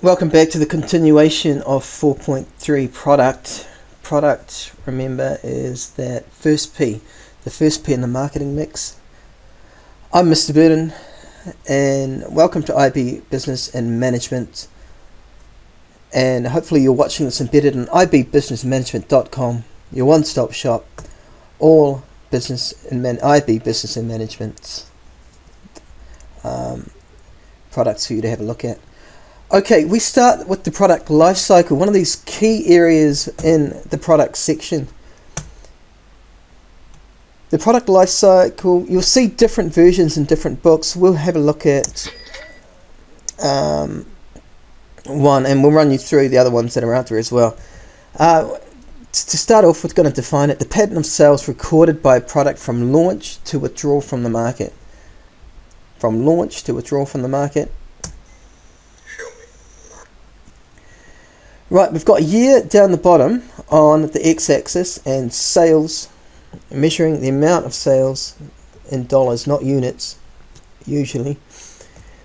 Welcome back to the continuation of 4.3 product. Product, remember, is that first P, the first P in the marketing mix. I'm Mr. Burden, and welcome to IB Business and Management. And hopefully you're watching this embedded in ibbusinessmanagement.com, your one-stop shop, all business and IB Business and Management products for you to have a look at. Okay, we start with the product life cycle, one of these key areas in the product section. The product life cycle, you'll see different versions in different books. We'll have a look at one, and we'll run you through the other ones that are out there as well. To start off, we're going to define it: the pattern of sales recorded by a product from launch to withdrawal from the market. From launch to withdrawal from the market. Right, we've got a year down the bottom on the x-axis and sales, measuring the amount of sales in dollars, not units, usually.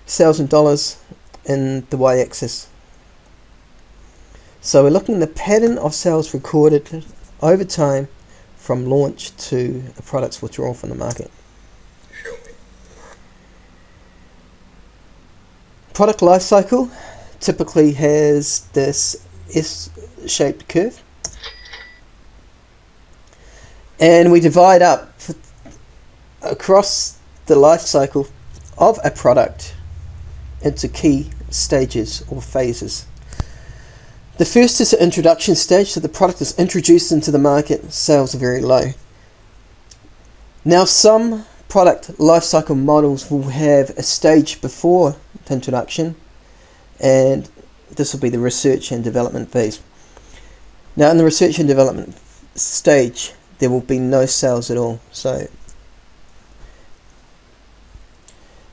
Sales in dollars in the y-axis. So we're looking at the pattern of sales recorded over time from launch to a product's withdrawal from the market. Product life cycle typically has this S-shaped curve, and we divide up across the life cycle of a product into key stages or phases. The first is the introduction stage, so the product is introduced into the market, sales are very low. Now, some product life cycle models will have a stage before the introduction, and this will be the research and development phase. Now, in the research and development stage, there will be no sales at all. So,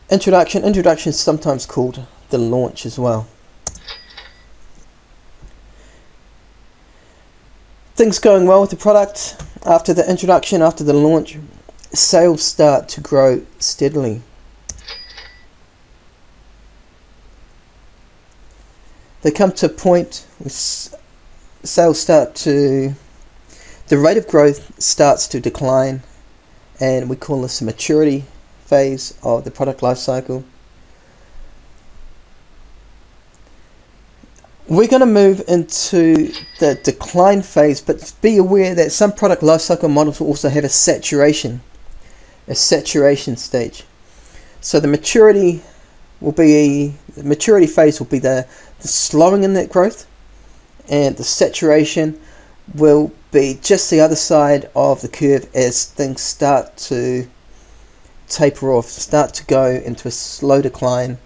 introduction is sometimes called the launch as well. Things going well with the product. After the introduction, after the launch, sales start to grow steadily. They come to a point where sales start to, the rate of growth starts to decline, and we call this the maturity phase of the product life cycle. We're going to move into the decline phase, but be aware that some product life cycle models will also have a saturation stage. So the maturity phase will be the slowing in that growth, and the saturation will be just the other side of the curve as things start to taper off, start to go into a slow decline,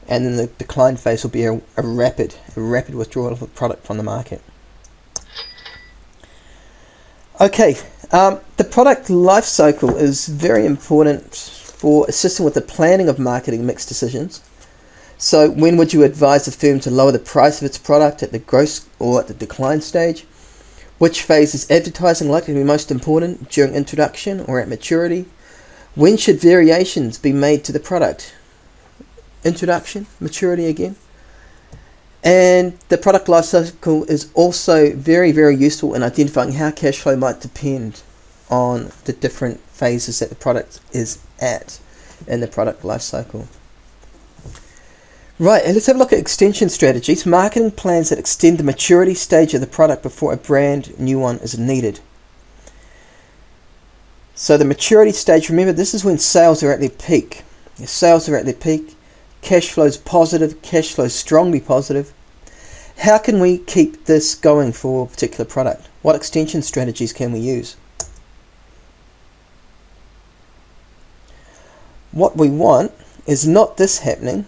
and then the decline phase will be a rapid withdrawal of a product from the market. Okay, the product life cycle is very important for assisting with the planning of marketing mix decisions. So when would you advise a firm to lower the price of its product, at the growth or at the decline stage? Which phase is advertising likely to be most important, during introduction or at maturity? When should variations be made to the product? Introduction, maturity again. And the product life cycle is also very, very useful in identifying how cash flow might depend on the different phases that the product is at in the product life cycle. Right, and let's have a look at extension strategies. Marketing plans that extend the maturity stage of the product before a brand new one is needed. So the maturity stage, remember, this is when sales are at their peak. If sales are at their peak, cash flow is positive, cash flow is strongly positive. How can we keep this going for a particular product? What extension strategies can we use? What we want is not this happening.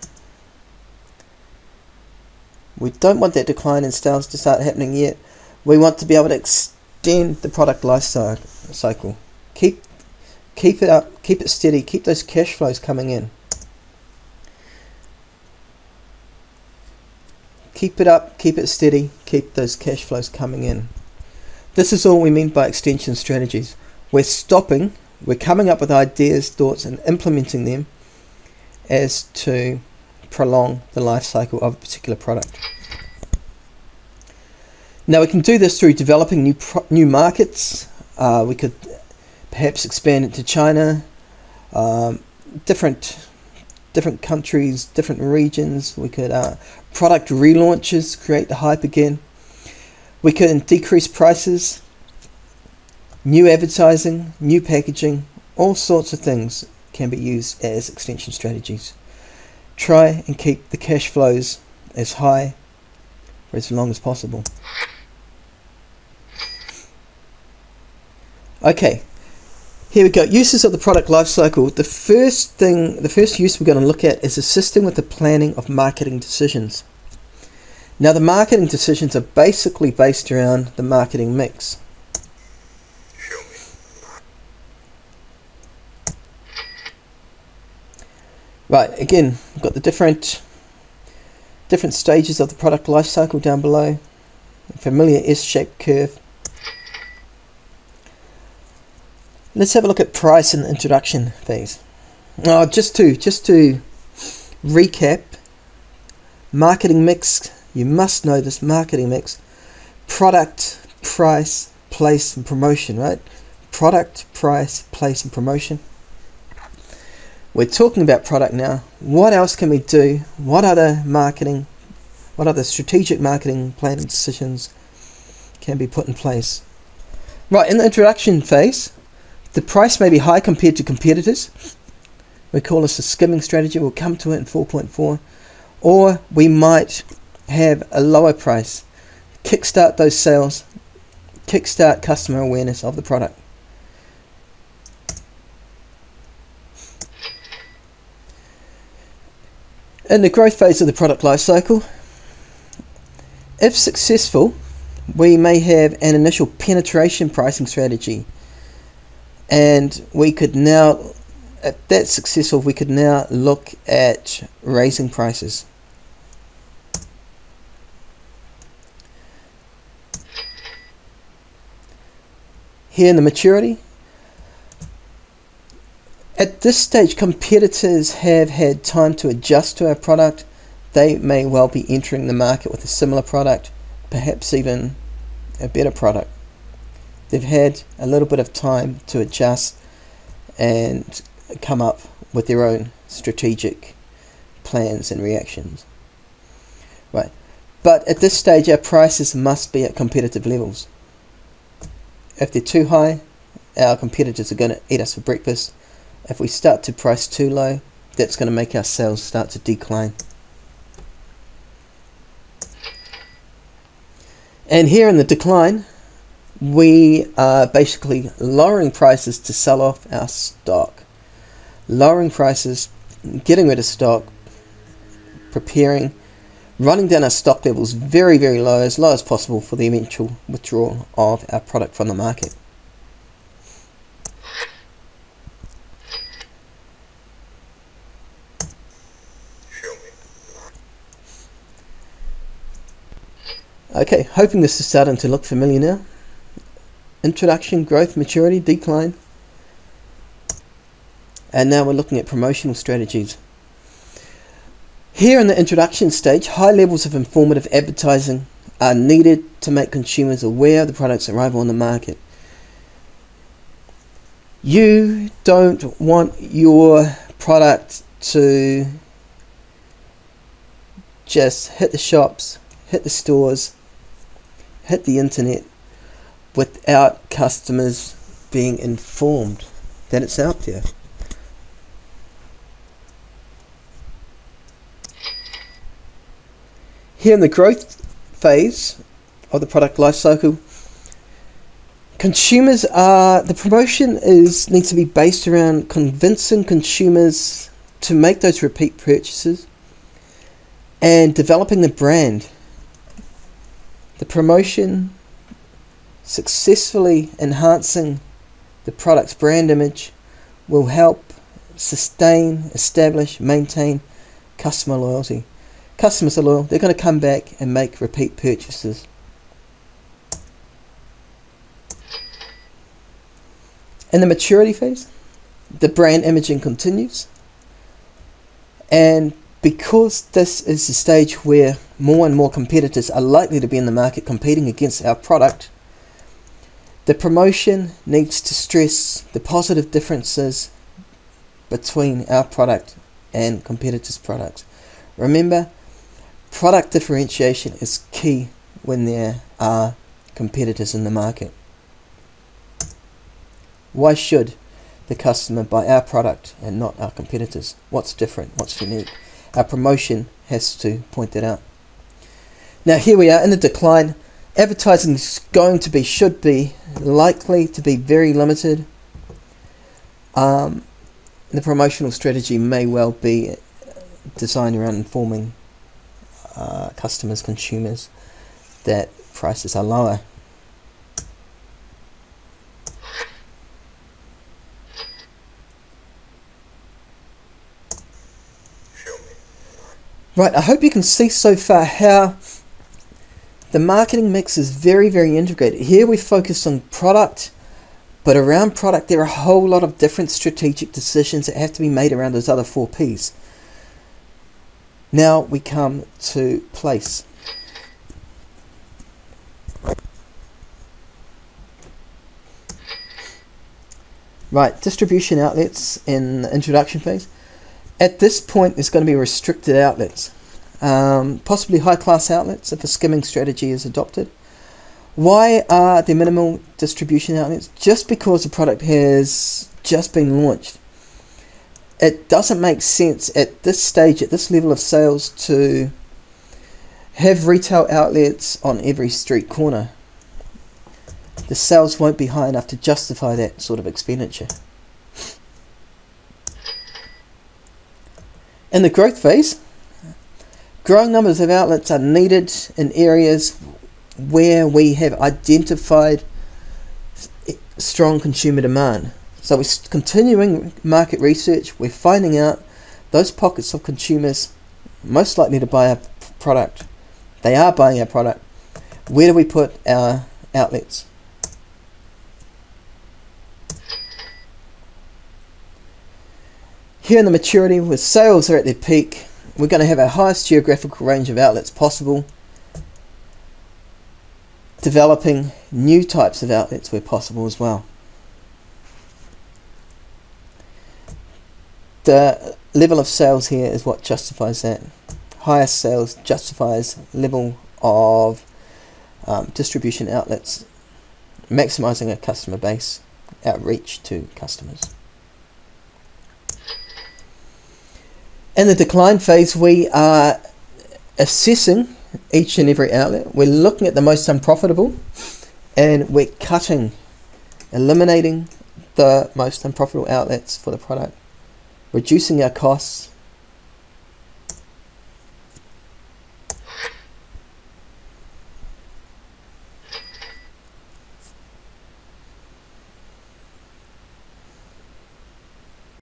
We don't want that decline in sales to start happening yet. We want to be able to extend the product life cycle. Keep it up, keep it steady, keep those cash flows coming in. Keep it up, keep it steady, keep those cash flows coming in. This is all we mean by extension strategies. We're coming up with ideas, thoughts, and implementing them as to prolong the life cycle of a particular product. Now we can do this through developing new markets. We could perhaps expand into China, different countries, different regions. We could product relaunches, create the hype again. We can decrease prices, new advertising, new packaging, all sorts of things can be used as extension strategies. Try and keep the cash flows as high for as long as possible. Okay, here we go. Uses of the product life cycle. The first use we're going to look at is assisting with the planning of marketing decisions. Now the marketing decisions are basically based around the marketing mix. Right, again, we've got the different stages of the product life cycle down below. A familiar S-shaped curve. Let's have a look at price in the introduction phase. Just to recap, marketing mix, you must know this marketing mix. Product, price, place and promotion, right? Product, price, place and promotion. We're talking about product now. What else can we do? What other strategic marketing planning decisions can be put in place? Right, in the introduction phase, the price may be high compared to competitors. We call this a skimming strategy. We'll come to it in 4.4. Or we might have a lower price. Kickstart those sales. Kickstart customer awareness of the product. In the growth phase of the product life cycle, if successful, we may have an initial penetration pricing strategy. And we could now, if that's successful, we could now look at raising prices. Here in the maturity, at this stage competitors have had time to adjust to our product. They may well be entering the market with a similar product, perhaps even a better product. They've had a little bit of time to adjust and come up with their own strategic plans and reactions. Right. But at this stage our prices must be at competitive levels. If they're too high, our competitors are going to eat us for breakfast. If we start to price too low, that's going to make our sales start to decline. And here in the decline, we are basically lowering prices to sell off our stock. Lowering prices, getting rid of stock, preparing, running down our stock levels very, very low as possible for the eventual withdrawal of our product from the market. Okay, hoping this is starting to look familiar now. Introduction, growth, maturity, decline. And now we're looking at promotional strategies. Here in the introduction stage, high levels of informative advertising are needed to make consumers aware of the product's arrival on the market. You don't want your product to just hit the shops, hit the stores, hit the internet without customers being informed that it's out there. Here in the growth phase of the product life cycle, the promotion needs to be based around convincing consumers to make those repeat purchases and developing the brand. The promotion successfully enhancing the product's brand image will help sustain, establish, maintain customer loyalty. Customers are loyal, they're going to come back and make repeat purchases. In the maturity phase, the brand imaging continues and Because this is the stage where more and more competitors are likely to be in the market competing against our product, the promotion needs to stress the positive differences between our product and competitors' products. Remember, product differentiation is key when there are competitors in the market. Why should the customer buy our product and not our competitors? What's different? What's unique? Our promotion has to point that out. Now here we are in the decline. Advertising is going to be, should be, likely to be very limited. The promotional strategy may well be designed around informing customers, consumers, that prices are lower. Right, I hope you can see so far how the marketing mix is very, very integrated. Here we focus on product, but around product there are a whole lot of different strategic decisions that have to be made around those other 4 Ps. Now we come to place. Right, distribution outlets in the introduction phase. At this point, there's going to be restricted outlets, possibly high-class outlets if a skimming strategy is adopted. Why are there minimal distribution outlets? Just because the product has just been launched. It doesn't make sense at this stage, at this level of sales, to have retail outlets on every street corner. The sales won't be high enough to justify that sort of expenditure. In the growth phase, growing numbers of outlets are needed in areas where we have identified strong consumer demand. So we're continuing market research, we're finding out those pockets of consumers most likely to buy our product. They are buying our product. Where do we put our outlets? Here in the maturity, where sales are at their peak, we're going to have our highest geographical range of outlets possible, developing new types of outlets where possible as well. The level of sales here is what justifies that. Highest sales justifies level of distribution outlets, maximizing our customer base, outreach to customers. In the decline phase, we are assessing each and every outlet. We're looking at the most unprofitable and we're cutting, eliminating the most unprofitable outlets for the product, reducing our costs,